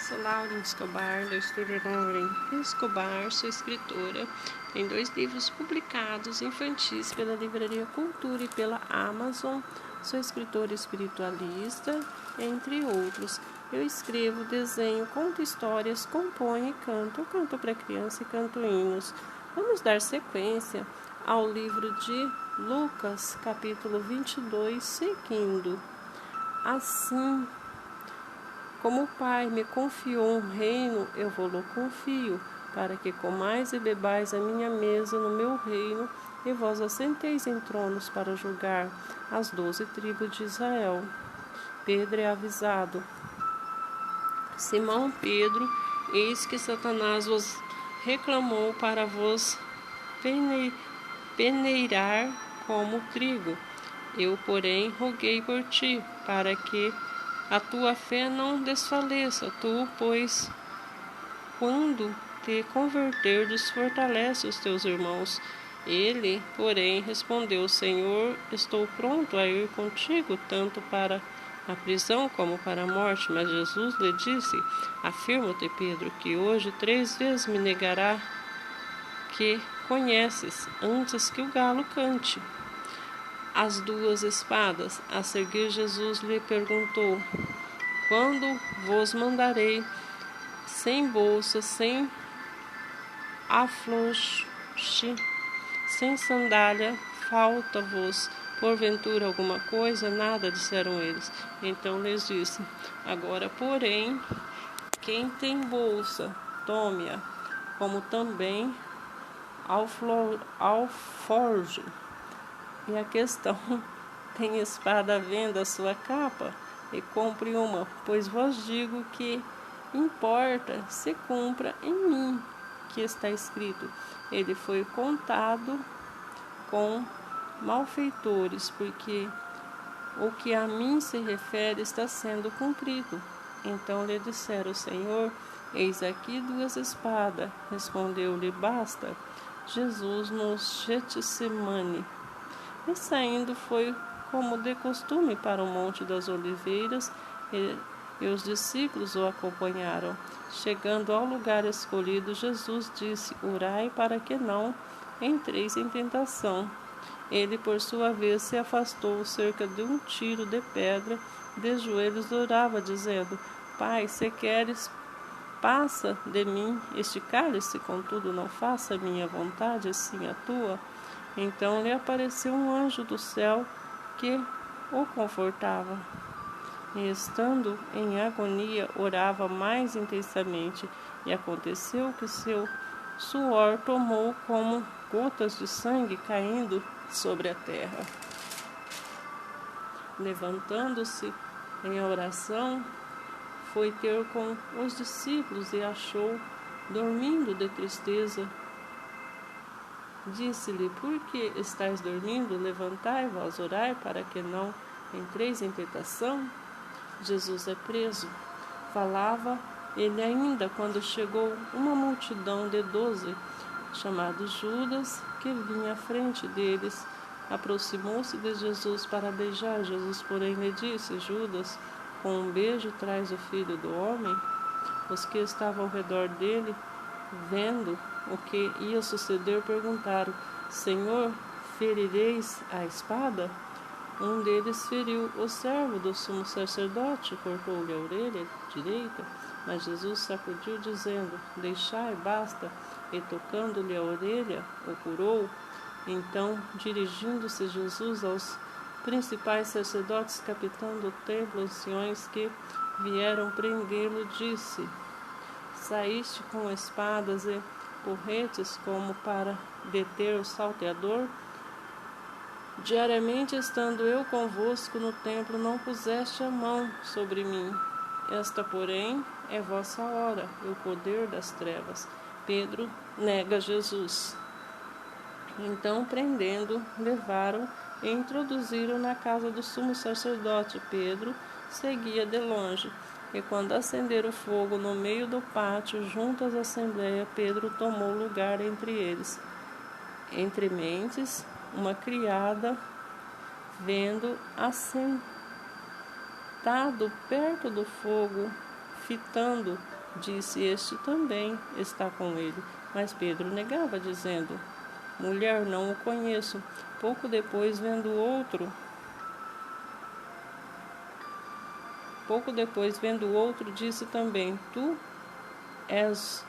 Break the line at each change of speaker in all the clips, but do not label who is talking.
Sou Lauren Escobar, da Estúdio Lauren Escobar, sou escritora. Tenho 2 livros publicados infantis pela Livraria Cultura e pela Amazon. Sou escritora espiritualista, entre outros. Eu escrevo, desenho, conto histórias, componho e canto. Eu canto para criança e canto hinos. Vamos dar sequência ao livro de Lucas, capítulo 22, seguindo. Assim como o Pai me confiou um reino, eu vou-lo confio, para que comais e bebais a minha mesa no meu reino, e vós assenteis em tronos para julgar as 12 tribos de Israel. Pedro é avisado. Simão Pedro, eis que Satanás vos reclamou para vos peneirar como trigo. Eu, porém, roguei por ti, para que a tua fé não desfaleça. Tu, pois, quando te converterdes, fortalece os teus irmãos. Ele, porém, respondeu: Senhor, estou pronto a ir contigo, tanto para a prisão como para a morte. Mas Jesus lhe disse: Afirmo-te, Pedro, que hoje 3 vezes me negará que conheces, antes que o galo cante. As 2 espadas. A seguir, Jesus lhe perguntou: Quando vos mandarei, sem bolsa, sem afloche, sem sandália, falta-vos porventura alguma coisa? Nada, disseram eles. Então lhes disse: Agora, porém, quem tem bolsa, tome-a, como também alforje. E a questão: tem espada à venda a sua capa? E compre uma, pois vos digo que importa se cumpra em mim que está escrito: ele foi contado com malfeitores, porque o que a mim se refere está sendo cumprido. Então lhe disseram: Senhor, eis aqui 2 espadas. Respondeu-lhe: Basta. Jesus nos Getsemane. E saindo foi como de costume para o Monte das Oliveiras, e os discípulos o acompanharam. Chegando ao lugar escolhido, Jesus disse: Orai para que não entreis em tentação. Ele, por sua vez, se afastou cerca de um tiro de pedra, de joelhos orava, dizendo: Pai, se queres, passa de mim este cálice, contudo não faça a minha vontade, sim a tua. Então lhe apareceu um anjo do céu que o confortava. E estando em agonia, orava mais intensamente, e aconteceu que seu suor tomou como gotas de sangue caindo sobre a terra. Levantando-se em oração, foi ter com os discípulos e achou dormindo de tristeza. Disse-lhe: Por que estáis dormindo? Levantai-vos, orai, para que não entreis em tentação. Jesus é preso. Falava ele ainda quando chegou uma multidão de 12, chamado Judas, que vinha à frente deles. Aproximou-se de Jesus para beijar. Jesus, porém, lhe disse: Judas, com um beijo traz o Filho do Homem? Os que estavam ao redor dele, vendo o que ia suceder, perguntaram: Senhor, ferireis a espada? Um deles feriu o servo do sumo sacerdote, cortou-lhe a orelha direita. Mas Jesus sacudiu, dizendo: Deixai, basta. E tocando-lhe a orelha, o curou. Então, dirigindo-se Jesus aos principais sacerdotes, capitão do templo, anciões que vieram prendê-lo, disse: Saíste com espadas e porretes como para deter o salteador? Diariamente, estando eu convosco no templo, não puseste a mão sobre mim. Esta, porém, é vossa hora, e o poder das trevas. Pedro nega Jesus. Então, prendendo, levaram e introduziram na casa do sumo sacerdote. Pedro seguia de longe. E quando acenderam fogo no meio do pátio, junto à assembleia, Pedro tomou lugar entre eles. Entre mentes, uma criada, vendo assentado perto do fogo, fitando disse: Este também está com ele. Mas Pedro negava, dizendo: Mulher, não o conheço. Pouco depois, vendo outro, disse também: Tu és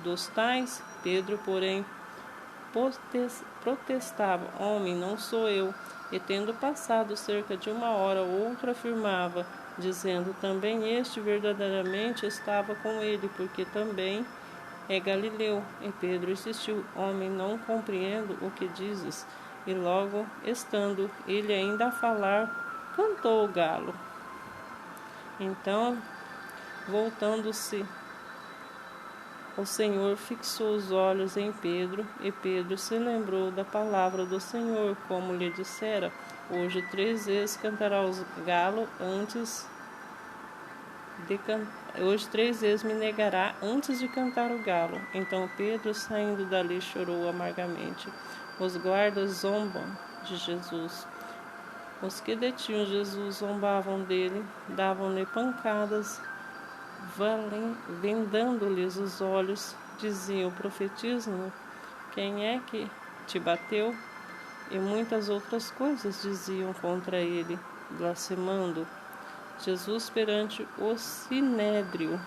dos tais? Pedro, porém, protestava: Homem, não sou eu. E tendo passado cerca de 1 hora, outro afirmava, dizendo: Também este verdadeiramente estava com ele, porque também é Galileu. E Pedro insistiu: Homem, não compreendo o que dizes. E logo, estando ele ainda a falar, cantou o galo. Então, voltando-se, o Senhor fixou os olhos em Pedro, e Pedro se lembrou da palavra do Senhor, como lhe dissera: Hoje 3 vezes cantará o galo Hoje 3 vezes me negará antes de cantar o galo. Então Pedro, saindo dali, chorou amargamente. Os guardas zombam de Jesus. Os que detinham Jesus zombavam dele, davam-lhe pancadas, vendando-lhes os olhos, diziam: Profetiza-nos, quem é que te bateu? E muitas outras coisas diziam contra ele, blasfemando. Jesus perante o sinédrio.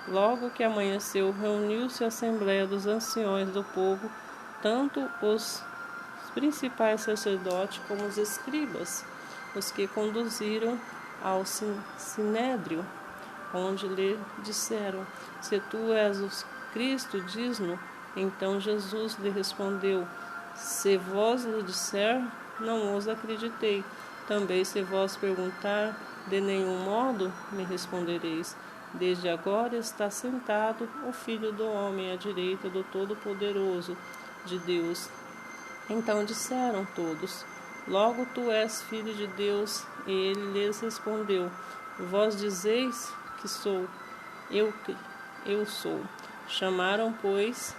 Logo que amanheceu, reuniu-se a assembléia dos anciões do povo, tanto os principais sacerdotes como os escribas, os que conduziram ao sinédrio, onde lhe disseram: Se tu és o Cristo, diz-no. Então Jesus lhe respondeu: Se vós lhe disser, não os acreditei. Também se vós perguntar, de nenhum modo me respondereis. Desde agora está sentado o Filho do Homem à direita do Todo-Poderoso de Deus. Então disseram todos: Logo tu és filho de Deus. E ele lhes respondeu: Vós dizeis que sou eu sou. Chamaram, pois,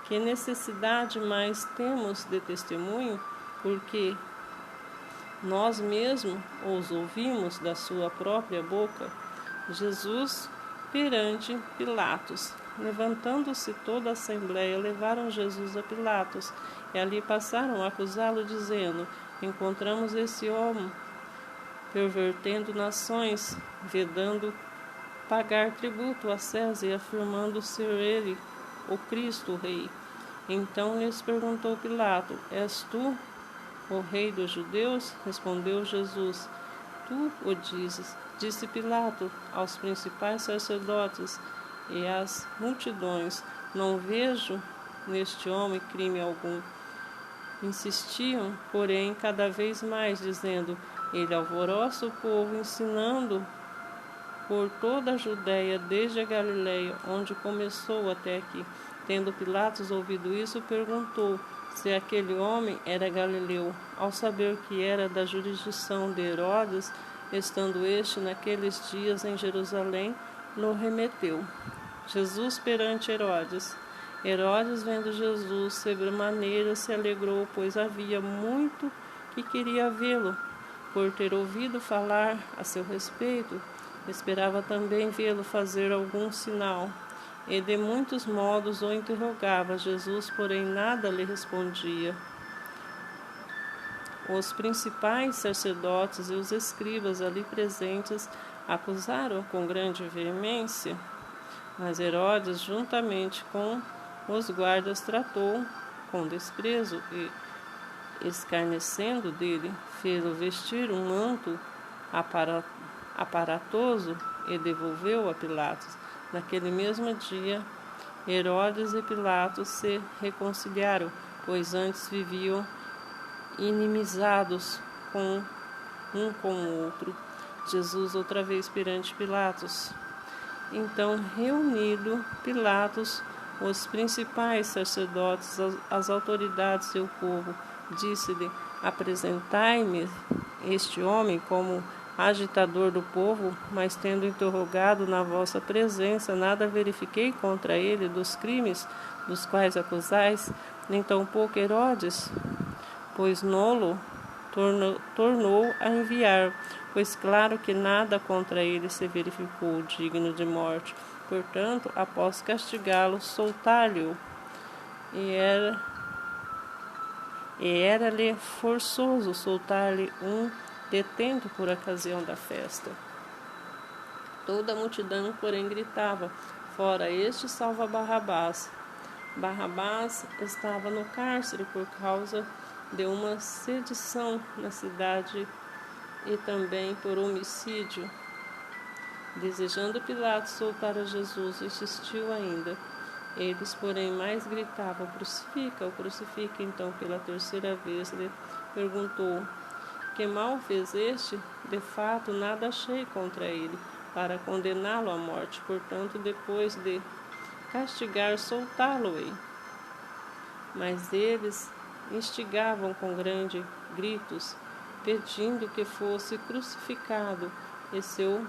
que necessidade mais temos de testemunho? Porque nós mesmos os ouvimos da sua própria boca. Jesus perante Pilatos. Levantando-se toda a assembleia, levaram Jesus a Pilatos, e ali passaram a acusá-lo, dizendo: Encontramos esse homem pervertendo nações, vedando pagar tributo a César e afirmando ser ele o Cristo, o Rei. Então lhes perguntou Pilato: És tu o Rei dos judeus? Respondeu Jesus: Tu o dizes. Disse Pilato aos principais sacerdotes e às multidões: Não vejo neste homem crime algum. Insistiam, porém, cada vez mais, dizendo: Ele alvoroça o povo, ensinando por toda a Judéia, desde a Galileia, onde começou até aqui. Tendo Pilatos ouvido isso, perguntou se aquele homem era galileu. Ao saber que era da jurisdição de Herodes, estando este naqueles dias em Jerusalém, no remeteu. Jesus perante Herodes. Herodes, vendo Jesus, sobremaneira se alegrou, pois havia muito que queria vê-lo, por ter ouvido falar a seu respeito. Esperava também vê-lo fazer algum sinal, e de muitos modos o interrogava. Jesus, porém, nada lhe respondia. Os principais sacerdotes e os escribas ali presentes acusaram com grande veemência, mas Herodes, juntamente com os guardas, tratou com desprezo e, escarnecendo dele, fez-o vestir um manto aparatoso e devolveu a Pilatos. Naquele mesmo dia, Herodes e Pilatos se reconciliaram, pois antes viviam inimizados um com o outro. Jesus outra vez perante Pilatos. Então, reunido Pilatos, os principais sacerdotes, as autoridades e o povo, disse-lhe: Apresentai-me este homem como agitador do povo, mas tendo interrogado na vossa presença, nada verifiquei contra ele dos crimes dos quais acusais, nem tampouco Herodes, pois nolo tornou a enviar, pois claro que nada contra ele se verificou digno de morte. Portanto, após castigá-lo, soltar-lhe-o, e era-lhe forçoso soltar-lhe um detento por ocasião da festa. Toda a multidão, porém, gritava: fora este, salva Barrabás. Barrabás estava no cárcere por causa de uma sedição na cidade e também por homicídio. Desejando Pilatos soltar a Jesus, insistiu ainda. Eles, porém, mais gritavam: crucifica-o, crucifica. Então, pela terceira vez, lhe perguntou: que mal fez este? De fato, nada achei contra ele, para condená-lo à morte. Portanto, depois de castigar, soltá-lo-ei. Mas eles instigavam com grandes gritos, pedindo que fosse crucificado, e seu